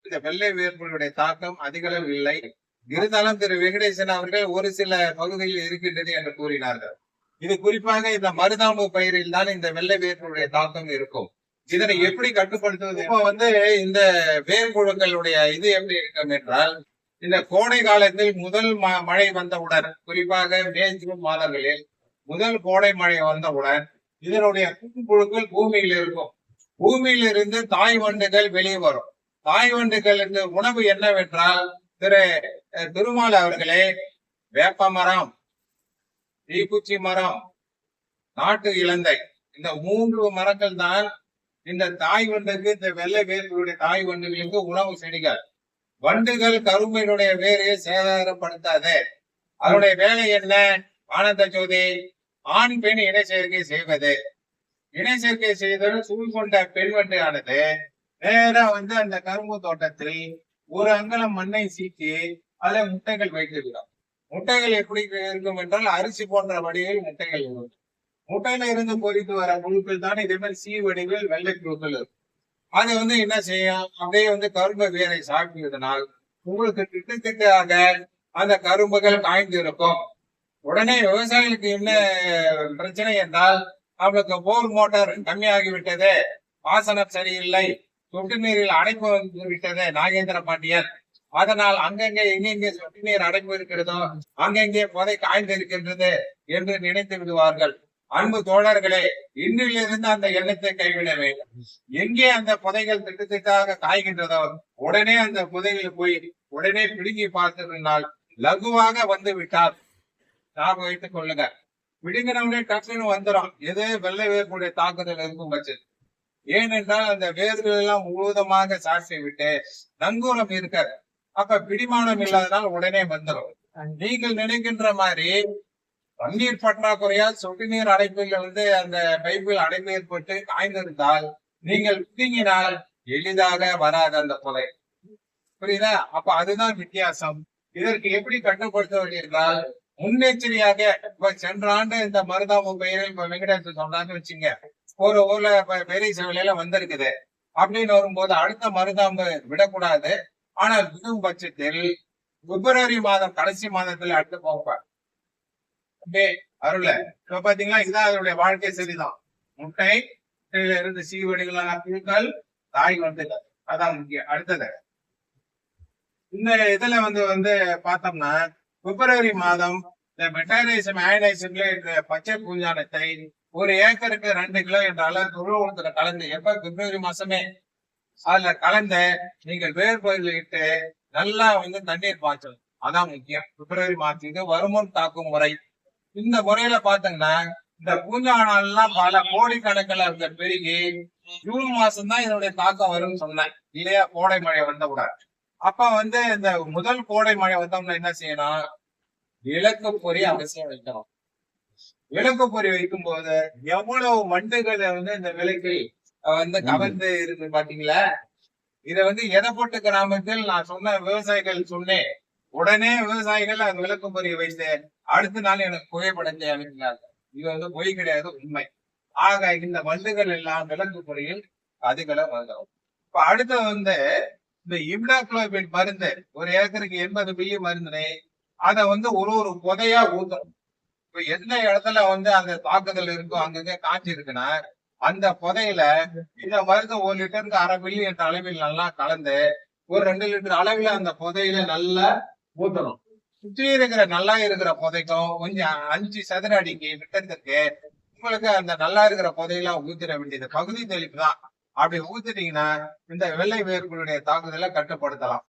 இந்த வெள்ளை வேர்ப்புடைய தாக்கம் அதிக அளவு இல்லை. இருந்தாலும் திரு வெங்கடேசன் அவர்கள் ஒரு சில பகுதியில் இருக்கின்றது என்று கூறினார்கள். இது குறிப்பாக இந்த மருதாம்பு பயிரில் தான் இந்த வெள்ளை வேர்ப்புடைய தாக்கம் இருக்கும். இதனை எப்படி கட்டுப்படுத்துவது? இப்போ இந்த வேர்ப்புழுக்களுடைய இது எப்படி இருக்கும் என்றால், இந்த கோடை காலத்தில் முதல் மழை வந்தவுடன், குறிப்பாக மே ஜூன் மாதங்களில் முதல் கோடை மழை வந்தவுடன் இதனுடைய புழுக்கள் பூமியில் இருக்கும். பூமியில் இருந்து தாய் வண்டுகள் வெளியே வரும். தாய் வண்டுகள் இந்த உணவு என்னவென்றால், திருமால் அவர்களே, வேப்ப மரம், தீக்குச்சி மரம், நாட்டு இலந்தை, இந்த 3 மரங்கள் தான் இந்த தாய் வண்டுக்கு, இந்த வெள்ளை வேர்களுடைய தாய் வண்டுகளுக்கு உணவு செடிகள். வண்டுகள் கரும்பினுடைய வேரையை சேதாரப்படுத்தாது. அதனுடைய வேலை என்ன? ஆனந்த ஜோதி, ஆண் பெண் இணை சேர்க்கை செய்வது. இணை சேர்க்கை செய்தல் சூழ் கொண்ட பெண் வண்டு ஆனது நேரா அந்த கரும்பு தோட்டத்தில் ஒரு அங்கலம் மண்ணை சீக்கி அதுல முட்டைகள் வைத்திருக்கிறோம். முட்டைகள் எப்படி இருக்கும் என்றால், அரிசி போன்ற வடிவில் முட்டைகள் இருக்கும். முட்டையில இருந்து பொறித்து வர புழுக்கள் தான் இதே மாதிரி சி வடிவில் வெள்ளை புழுக்கள் இருக்கும். அது என்ன செய்யும்? அப்படியே கரும்பு வேரை சாப்பிடுவதனால் உங்களுக்கு திட்டத்திட்டாக அந்த கரும்புகள் காய்ந்து இருக்கும். உடனே விவசாயிகளுக்கு என்ன பிரச்சனை என்றால், அவங்களுக்கு போர் மோட்டார் கம்மியாகிவிட்டது, பாசனம் சரியில்லை, சொட்டு நீரில் அடைப்பு வந்து விட்டது நாகேந்திர பாண்டியன், அதனால் அங்கங்கே எங்கெங்கே சொட்டு நீர் அடைப்பு இருக்கிறதோ அங்கெங்கே புதை காய்ந்து இருக்கின்றது என்று நினைத்து விடுவார்கள். அன்பு தோழர்களே, இன்றிலிருந்து அந்த எண்ணத்தை கைவிட வேண்டும். எங்கே அந்த புதைகள் திட்டத்திற்காக காய்கின்றதோ உடனே அந்த புதைகள் போய் உடனே பிடுங்கி பார்த்ததினால் லகுவாக வந்து விட்டார். ஞாபகம் வைத்துக் கொள்ளுங்க. பிடுங்கினவனே டக்குன்னு வந்துடும். எது? வெள்ளை வேர்களுடைய தாக்குதல் இருக்கும் பட்சத்தில். ஏனென்றால் அந்த வேர்கள் எல்லாம் முழுவதுமாக சாட்சி விட்டு நங்கூரம் இருக்காது. அப்ப பிடிமானம் இல்லாதனால் உடனே வந்துடும். நீங்கள் நினைக்கின்ற மாதிரி தண்ணீர் பற்றாக்குறையால் சொட்டு நீர் அடைப்பில் அந்த பைப்பில் அடைப்பு ஏற்பட்டு காய்ந்திருந்தால் நீங்கள் பிடுங்கினால் எளிதாக வராது அந்த புதை. புரியுதா? அப்ப அதுதான் வித்தியாசம். இதற்கு எப்படி கட்டுப்படுத்த என்றால், முன்னெச்சரியாக இப்ப சென்ற ஆண்டு இந்த மருதாம்பு பயிரில் இப்ப வெங்கடேசன் சொன்னான்னு வச்சுங்க, ஒரு ஊர்ல பெரிய செவிலையில வந்திருக்குது அப்படின்னு வரும்போது அடுத்த மருதாம்பு விடக்கூடாது. ஆனால் விடும் பட்சத்தில் பிப்ரவரி மாதம் கடைசி மாதத்துல அடுத்து போப்பார். அருள இப்ப பாத்தீங்களா, இதுதான் அதனுடைய வாழ்க்கை சரிதான். முட்டை இருந்து சீவடிகளான புழுக்கள், தாய் வண்டுகள், அதான் முக்கியம். அடுத்தது இந்த இதுல பார்த்தோம்னா, பிப்ரவரி மாதம் இந்த மெட்டாரைசம் அயனைசம்ல பச்சை பூஞ்சானத்தை 1 ஏக்கருக்கு 2 கிலோ என்ற அளவுக்கு உழவுல கலந்து, எப்ப? பிப்ரவரி மாசமே அதுல கலந்து நீங்கள் வேர்பயிர்கள் இட்டு நல்லா தண்ணீர் பாய்ச்சணும். அதான் முக்கியம். பிப்ரவரி மாசம் இது வருமுன் தாக்கும் முறை. இந்த முறையில பாத்தீங்கன்னா இந்த பூஞ்சானம் எல்லாம் பல கோடிக்கணக்கில் பெருகி ஜூன் மாசம் தான் இதனுடைய தாக்கம் வரும்னு சொன்னேன் இல்லையா? கோடை மழை வந்தவுடன். அப்ப இந்த முதல் கோடை மழை வந்தோம்னா என்ன செய்யணும்? விளக்கு பொறி அவசியம் வைக்கணும். விளக்கு பொறி வைக்கும் போது எவ்வளவு வண்டுகளை இந்த விளக்கில் கவர்ந்து இருக்கு பாத்தீங்களா? இத எதை போட்டு கிராமத்தில் நான் சொன்ன விவசாயிகள் சொன்னேன். உடனே விவசாயிகள் அந்த விளக்கு பொறியை வைத்து அடுத்த நாள் எனக்கு புகைப்படத்தை அனுப்பினாங்க. இது பொய் கிடையாது, உண்மை. ஆக இந்த வண்டுகள் எல்லாம் விளக்கு பொறியில் அதிகள வந்துடும். இப்ப அடுத்து இந்த இம்டாக்ளோபின் மருந்து 1 ஏக்கருக்கு 80 மில்லி மருந்தினை அதை ஒரு புதையா ஊத்தணும். இப்ப எந்த இடத்துல அந்த தாக்குதல் இருக்கோ அங்கங்க காய்ச்சி இருக்குன்னா அந்த புதையில இந்த மருந்து 1 லிட்டருக்கு 1/2 மில்லி என்ற அளவில் நல்லா கலந்து ஒரு 2 லிட்டர் அளவில் அந்த புதையில நல்லா ஊத்தணும். சுற்றி இருக்கிற நல்லா இருக்கிற புதைக்கும் கொஞ்சம் 5 சதுர அடிக்கு விட்டத்துக்கு உங்களுக்கு அந்த நல்லா இருக்கிற புதையெல்லாம் ஊத்திட வேண்டியது பகுதி தெளிப்பு தான். அப்படி ஊத்திட்டீங்கன்னா இந்த வெள்ளை வேர்களுடைய தாக்குதலை கட்டுப்படுத்தலாம்.